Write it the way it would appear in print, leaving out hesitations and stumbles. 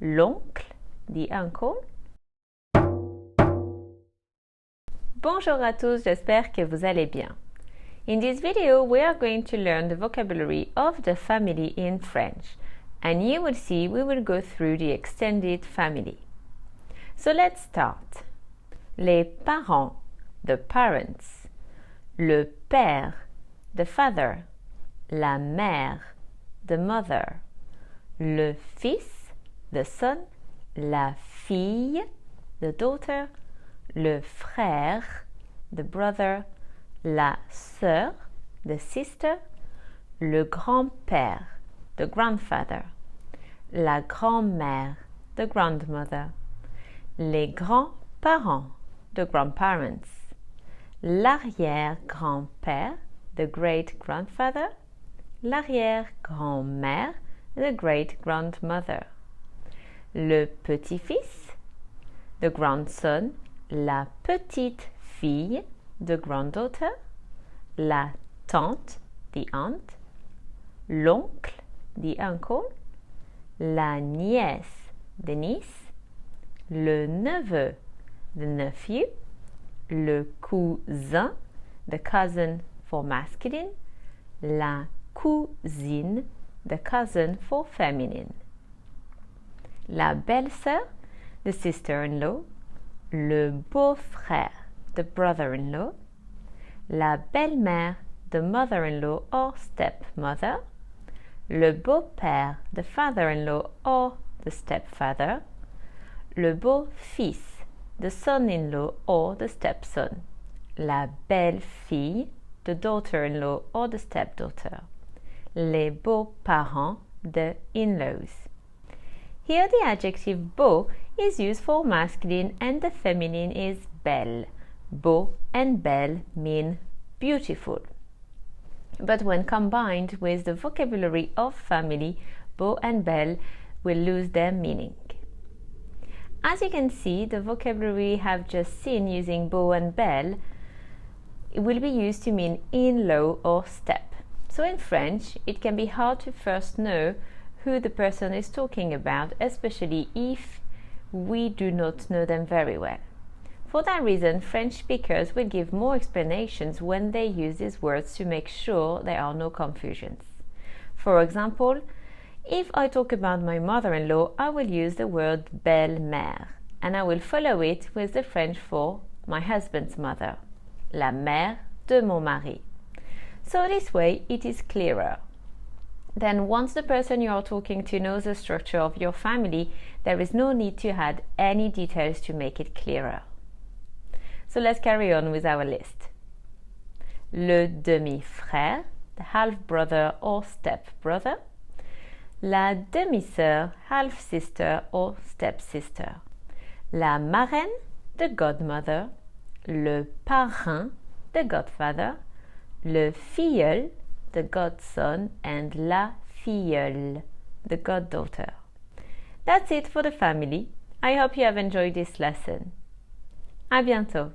l'oncle, the uncle. Bonjour à tous, j'espère que vous allez bien. In this video, we are going to learn the vocabulary of the family in French, and you will see we will go through the extended family. So let's start. Les parents, the parents. Le père, the father. La mère, the mother. Le fils, the son. La fille, the daughter. Le frère, the brother. La sœur, the sister. Le grand-père, the grandfather. La grand-mère, the grandmother. Les grands-parents, the grandparents. L'arrière-grand-père, the great-grandfather. L'arrière-grand-mère, the great-grandmother. Le petit-fils, the grandson. La petite-fille, the granddaughter. La tante, the aunt. L'oncle, the uncle. La nièce, the niece. Le neveu, the nephew. Le cousin, the cousin for masculine. La cousine, the cousin for feminine. La belle-sœur, the sister-in-law. Le beau-frère, the brother-in-law. La belle-mère, the mother-in-law or stepmother. Le beau-père, the father-in-law or the stepfather. Le beau-fils, the son-in-law or the stepson. La belle-fille, the daughter-in-law or the stepdaughter. Les beaux-parents, the in-laws. Here the adjective beau is used for masculine and the feminine is belle. Beau and belle mean beautiful. But when combined with the vocabulary of family, beau and belle will lose their meaning. As you can see, the vocabulary we have just seen using beau and belle will be used to mean in-law or step. So in French, it can be hard to first know who the person is talking about, especially if we do not know them very well. For that reason, French speakers will give more explanations when they use these words to make sure there are no confusions. For example, if I talk about my mother-in-law, I will use the word belle-mère, and I will follow it with the French for my husband's mother, la mère de mon mari. So this way it is clearer. Then once the person you are talking to knows the structure of your family, there is no need to add any details to make it clearer. So let's carry on with our list. Le demi-frère, the half-brother or step-brother. La demi-sœur, half-sister or step-sister. La marraine, the godmother. Le parrain, the godfather. Le filleul, the godson, and la filleule, the goddaughter. That's it for the family. I hope you have enjoyed this lesson. À bientôt!